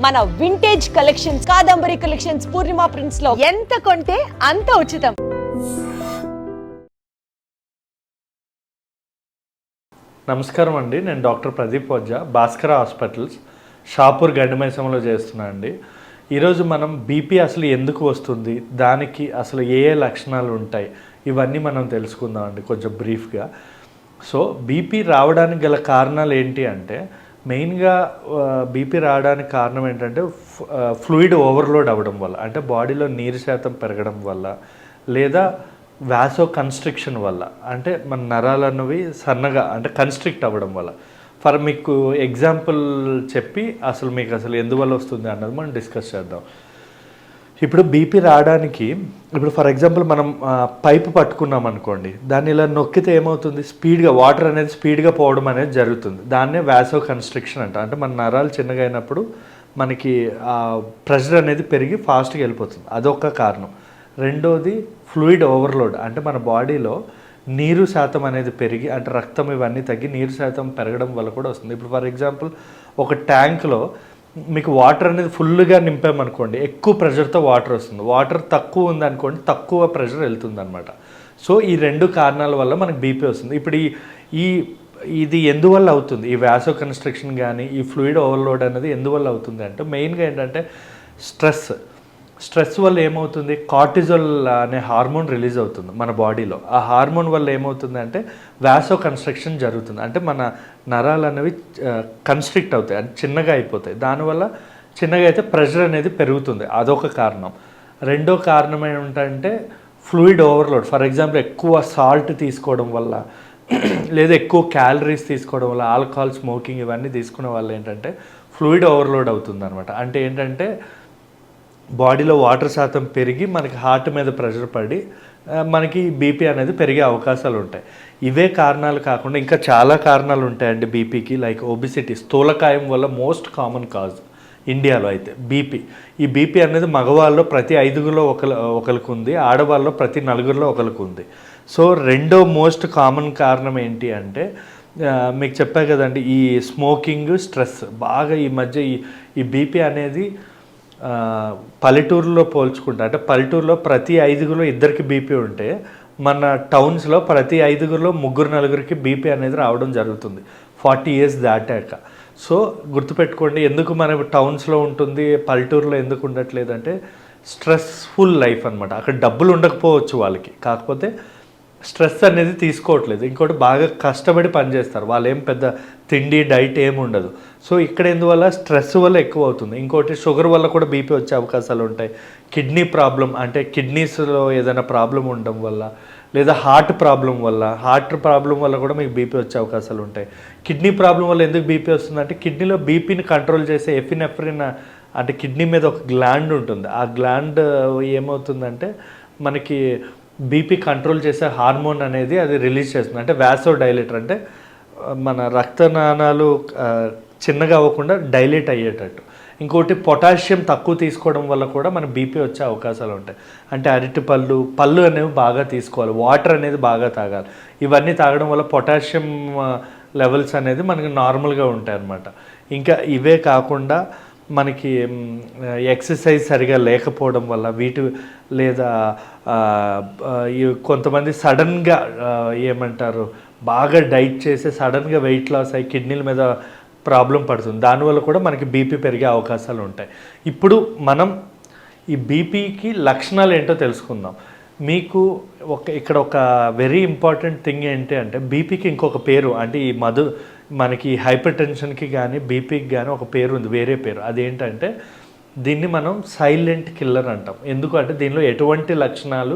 మన vintage collections, Kadambari collections, పూర్ణిమ prints లో ఎంత కొంటే అంత ఉచితం. నమస్కారం అండి, నేను డాక్టర్ ప్రదీప్ వజ్జా, భాస్కర హాస్పిటల్స్, షాపూర్ గండిమైసంలో చేస్తున్నా అండి. ఈరోజు మనం బీపీ అసలు ఎందుకు వస్తుంది, దానికి అసలు ఏ ఏ లక్షణాలు ఉంటాయి, ఇవన్నీ మనం తెలుసుకుందాం అండి కొంచెం బ్రీఫ్గా. సో బీపీ రావడానికి గల కారణాలు ఏంటి అంటే, మెయిన్గా బీపీ రావడానికి కారణం ఏంటంటే ఫ్లూయిడ్ ఓవర్లోడ్ అవ్వడం వల్ల, అంటే బాడీలో నీరు శాతం పెరగడం వల్ల, లేదా వాసో కన్స్ట్రిక్షన్ వల్ల, అంటే మన నరాలు అన్నవి సన్నగా అంటే కన్స్ట్రిక్ట్ అవ్వడం వల్ల. మీకు ఎగ్జాంపుల్ చెప్పి అసలు మీకు అసలు ఎందువల్ల వస్తుంది అన్నది మనం డిస్కస్ చేద్దాం. ఇప్పుడు బీపీ రావడానికి, ఇప్పుడు ఫర్ ఎగ్జాంపుల్ మనం పైపు పట్టుకున్నాం అనుకోండి, దాన్ని ఇలా నొక్కితే ఏమవుతుంది, స్పీడ్గా వాటర్ అనేది స్పీడ్గా పోవడం అనేది జరుగుతుంది. దాన్నే వాసో కన్స్ట్రిక్షన్ అంట. అంటే మన నరాలు చిన్నగా అయినప్పుడు మనకి ప్రెషర్ అనేది పెరిగి ఫాస్ట్గా వెళ్ళిపోతుంది, అదొక కారణం. రెండోది ఫ్లూయిడ్ ఓవర్లోడ్, అంటే మన బాడీలో నీరు శాతం అనేది పెరిగి, అంటే రక్తం ఇవన్నీ తగ్గి నీరు శాతం పెరగడం వల్ల కూడా వస్తుంది. ఇప్పుడు ఫర్ ఎగ్జాంపుల్ ఒక ట్యాంక్లో మీకు వాటర్ అనేది ఫుల్గా నింపామనుకోండి, ఎక్కువ ప్రెషర్తో వాటర్ వస్తుంది. వాటర్ తక్కువ ఉందనుకోండి, తక్కువ ప్రెషర్ వెళ్తుంది అనమాట. సో ఈ రెండు కారణాల వల్ల మనకు బీపీ వస్తుంది. ఇప్పుడు ఇది ఎందువల్ల అవుతుంది, ఈ వాసో కన్స్ట్రక్షన్ కానీ ఈ ఫ్లూయిడ్ ఓవర్లోడ్ అనేది ఎందువల్ల అవుతుంది అంటే, మెయిన్గా ఏంటంటే స్ట్రెస్ వల్ల ఏమవుతుంది, కార్టిజోల్ అనే హార్మోన్ రిలీజ్ అవుతుంది మన బాడీలో. ఆ హార్మోన్ వల్ల ఏమవుతుంది అంటే వాసో కన్స్ట్రక్షన్ జరుగుతుంది. అంటే మన నరాలు అనేవి కన్స్ట్రిక్ట్ అవుతాయి, అంటే చిన్నగా అయిపోతాయి. దానివల్ల చిన్నగా అయితే ప్రెషర్ అనేది పెరుగుతుంది, అదొక కారణం. రెండో కారణం ఏంటంటే ఫ్లూయిడ్ ఓవర్లోడ్. ఫర్ ఎగ్జాంపుల్ ఎక్కువ సాల్ట్ తీసుకోవడం వల్ల, లేదా ఎక్కువ క్యాలరీస్ తీసుకోవడం వల్ల, ఆల్కహాల్, స్మోకింగ్ ఇవన్నీ తీసుకునే వల్ల ఏంటంటే ఫ్లూయిడ్ ఓవర్లోడ్ అవుతుంది అనమాట. అంటే ఏంటంటే బాడీలో వాటర్ శాతం పెరిగి మనకి హార్ట్ మీద ప్రెషర్ పడి మనకి బీపీ అనేది పెరిగే అవకాశాలు ఉంటాయి. ఇవే కారణాలు కాకుండా ఇంకా చాలా కారణాలు ఉంటాయండి బీపీకి. లైక్ ఒబిసిటీ, స్థూలకాయం వల్ల మోస్ట్ కామన్ కాజ్ ఇండియాలో అయితే బీపీ. ఈ బీపీ అనేది మగవాళ్ళలో ప్రతి 5గురిలో ఒకరికి ఉంది, ఆడవాళ్ళలో ప్రతి 4గురిలో ఒకరికి ఉంది. సో రెండో మోస్ట్ కామన్ కారణం ఏంటి అంటే, మీకు చెప్పా కదండి, ఈ స్మోకింగ్, స్ట్రెస్. బాగా ఈ మధ్య ఈ బీపీ అనేది పల్లెటూరులో పోల్చుకుంటే, అంటే పల్లెటూరులో ప్రతి 5గురిలో 2కి బీపీ ఉంటే, మన టౌన్స్లో ప్రతి 5గురిలో 3-4కి బీపీ అనేది రావడం జరుగుతుంది 40 ఇయర్స్ దాటాక. సో గుర్తుపెట్టుకోండి, ఎందుకు మన టౌన్స్లో ఉంటుంది, పల్లెటూరులో ఎందుకు ఉండట్లేదు అంటే స్ట్రెస్ఫుల్ లైఫ్ అనమాట. అక్కడ డబ్బులు ఉండకపోవచ్చు వాళ్ళకి, కాకపోతే స్ట్రెస్ అనేది తీసుకోవట్లేదు. ఇంకోటి బాగా కష్టపడి పనిచేస్తారు, వాళ్ళు ఏం పెద్ద తిండి డైట్ ఏమి ఉండదు. సో ఇక్కడ ఎందువల్ల, స్ట్రెస్ వల్ల ఎక్కువ అవుతుంది. ఇంకోటి షుగర్ వల్ల కూడా బీపీ వచ్చే అవకాశాలు ఉంటాయి. కిడ్నీ ప్రాబ్లం, అంటే కిడ్నీస్లో ఏదైనా ప్రాబ్లం ఉండడం వల్ల, లేదా హార్ట్ ప్రాబ్లం వల్ల కూడా మీకు బీపీ వచ్చే అవకాశాలు ఉంటాయి. కిడ్నీ ప్రాబ్లం వల్ల ఎందుకు బీపీ వస్తుందంటే, కిడ్నీలో బీపీని కంట్రోల్ చేసే ఎఫినెఫ్రిన్, అంటే కిడ్నీ మీద ఒక గ్లాండ్ ఉంటుంది. ఆ గ్లాండ్ ఏమవుతుందంటే మనకి బీపీ కంట్రోల్ చేసే హార్మోన్ అనేది అది రిలీజ్ చేస్తుంది. అంటే వాసో డైలేటర్, అంటే మన రక్తనాళాలు చిన్నగా అవ్వకుండా డైలేట్ అయ్యేటట్టు. ఇంకోటి పొటాషియం తక్కువ తీసుకోవడం వల్ల కూడా మన బీపీ వచ్చే అవకాశాలు ఉంటాయి. అంటే అరటి పళ్ళు అనేవి బాగా తీసుకోవాలి, వాటర్ అనేది బాగా తాగాలి. ఇవన్నీ తాగడం వల్ల పొటాషియం లెవెల్స్ అనేది మనకి నార్మల్గా ఉంటాయి అన్నమాట. ఇంకా ఇవే కాకుండా మనకి ఎక్సర్సైజ్ సరిగా లేకపోవడం వల్ల లేదా కొంతమంది సడన్గా ఏమంటారు, బాగా డైట్ చేసి సడన్గా వెయిట్ లాస్ అయ్యి కిడ్నీల మీద ప్రాబ్లం పడుతుంది. దానివల్ల కూడా మనకి బీపీ పెరిగే అవకాశాలు ఉంటాయి. ఇప్పుడు మనం ఈ బీపీకి లక్షణాలు ఏంటో తెలుసుకుందాం. మీకు ఇక్కడ ఒక వెరీ ఇంపార్టెంట్ థింగ్ ఏంటి అంటే, బీపీకి ఇంకొక పేరు, అంటే మనకి హైపర్ టెన్షన్కి కానీ బీపీకి కానీ ఒక పేరు ఉంది, వేరే పేరు. అదేంటంటే దీన్ని మనం సైలెంట్ కిల్లర్ అంటాం. ఎందుకంటే దీనిలో ఎటువంటి లక్షణాలు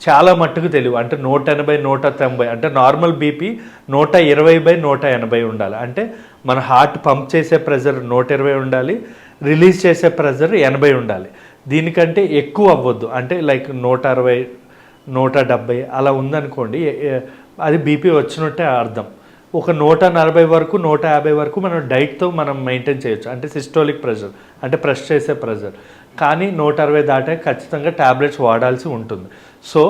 చాలా మట్టుకు తెలియవు. అంటే 180-190, అంటే నార్మల్ బీపీ 120/180 ఉండాలి. అంటే మన హార్ట్ పంప్ చేసే ప్రెజర్ 120 ఉండాలి, రిలీజ్ చేసే ప్రెజర్ 80 ఉండాలి. దీనికంటే ఎక్కువ అవ్వద్దు. అంటే లైక్ 160-170 అలా ఉందనుకోండి, అది బీపీ వచ్చినట్టే అర్థం. ఒక 140 వరకు 150 వరకు మనం డైట్తో మనం మెయింటైన్ చేయొచ్చు, అంటే సిస్టోలిక్ ప్రెషర్, అంటే ప్రెస్ చేసే ప్రెషర్. కానీ 160 దాటే ఖచ్చితంగా ట్యాబ్లెట్స్ వాడాల్సి ఉంటుంది. సో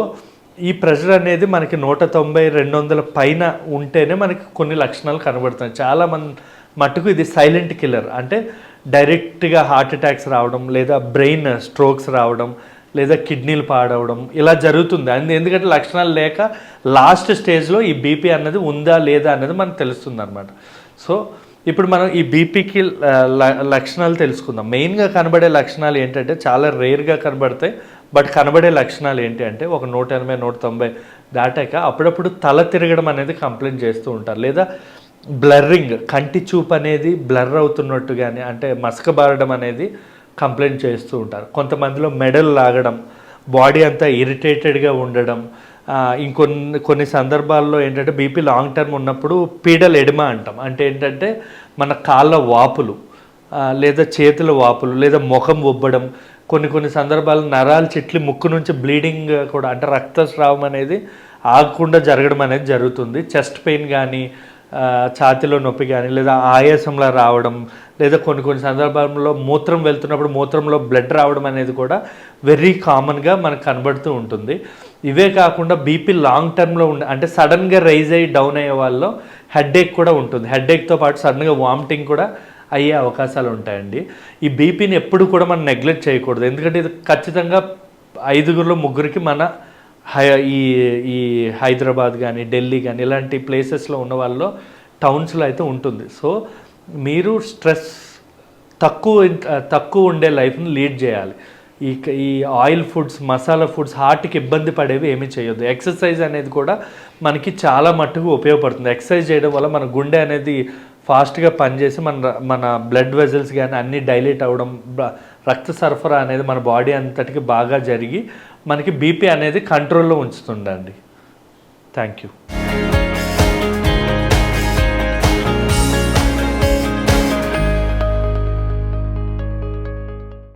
ఈ ప్రెషర్ అనేది మనకి 190-200 పైన ఉంటేనే మనకి కొన్ని లక్షణాలు కనబడుతున్నాయి. చాలా మట్టుకు ఇది సైలెంట్ కిల్లర్. అంటే డైరెక్ట్గా హార్ట్ అటాక్స్ రావడం, లేదా బ్రెయిన్ స్ట్రోక్స్ రావడం, లేదా కిడ్నీలు పాడవడం ఇలా జరుగుతుంది. ఎందుకంటే లక్షణాలు లేక లాస్ట్ స్టేజ్లో ఈ బీపీ అన్నది ఉందా లేదా అన్నది మనకు తెలుస్తుంది అనమాట. సో ఇప్పుడు మనం ఈ బీపీకి లక్షణాలు తెలుసుకుందాం. మెయిన్గా కనబడే లక్షణాలు ఏంటంటే చాలా రేర్గా కనబడతాయి, బట్ కనబడే లక్షణాలు ఏంటి అంటే ఒక 180, 190 దాటాక అప్పుడప్పుడు తల తిరగడం అనేది కంప్లైంట్ చేస్తూ ఉంటారు, లేదా బ్లర్రింగ్, కంటి చూపు అనేది బ్లర్ అవుతున్నట్టు కానీ అంటే మసకబారడం అనేది కంప్లైంట్ చేస్తూ ఉంటారు. కొంతమందిలో మెడలు లాగడం, బాడీ అంతా ఇరిటేటెడ్గా ఉండడం, కొన్ని సందర్భాల్లో ఏంటంటే బీపీ లాంగ్ టర్మ్ ఉన్నప్పుడు పీడల్ ఎడిమా అంటాం. అంటే ఏంటంటే మన కాళ్ళ వాపులు, లేదా చేతుల వాపులు, లేదా ముఖం ఉబ్బడం, కొన్ని సందర్భాలు నరాలు చిట్లి ముక్కు నుంచి బ్లీడింగ్ కూడా అంటే రక్తస్రావం అనేది ఆగకుండా జరగడం అనేది జరుగుతుంది. చెస్ట్ పెయిన్ కానీ, ఛాతీలో నొప్పి కానీ, లేదా ఆయాసంలా రావడం, లేదా కొన్ని సందర్భాల్లో మూత్రం వెళ్తున్నప్పుడు మూత్రంలో బ్లడ్ రావడం అనేది కూడా వెరీ కామన్గా మనకు కనబడుతూ ఉంటుంది. ఇవే కాకుండా బీపీ లాంగ్ టర్మ్లో అంటే సడన్గా రైజ్ అయ్యి డౌన్ అయ్యే వాళ్ళలో హెడ్ఏక్ కూడా ఉంటుంది. హెడ్ఏక్తో పాటు సడన్గా వామిటింగ్ కూడా అయ్యే అవకాశాలు ఉంటాయండి. ఈ బీపీని ఎప్పుడు కూడా మనం నెగ్లెక్ట్ చేయకూడదు, ఎందుకంటే ఇది ఖచ్చితంగా 5గురిలో 3కి మన ఈ హైదరాబాద్ కానీ, ఢిల్లీ కానీ ఇలాంటి ప్లేసెస్లో ఉన్న వాళ్ళలో టౌన్స్లో అయితే ఉంటుంది. సో మీరు స్ట్రెస్ తక్కువ ఉండే లైఫ్ని లీడ్ చేయాలి. ఈ ఆయిల్ ఫుడ్స్, మసాలా ఫుడ్స్, హార్ట్కి ఇబ్బంది పడేవి ఏమీ చేయొద్దు. ఎక్సర్సైజ్ అనేది కూడా మనకి చాలా మట్టుకు ఉపయోగపడుతుంది. ఎక్సర్సైజ్ చేయడం వల్ల మన గుండె అనేది ఫాస్ట్గా పనిచేసి మన బ్లడ్ వెజల్స్ కానీ అన్నీ డైలేట్ అవ్వడం, రక్త సరఫరా అనేది మన బాడీ అంతటికి బాగా జరిగి మనకి బీపీ అనేది కంట్రోల్లో ఉంచుతుందండి. Thank you.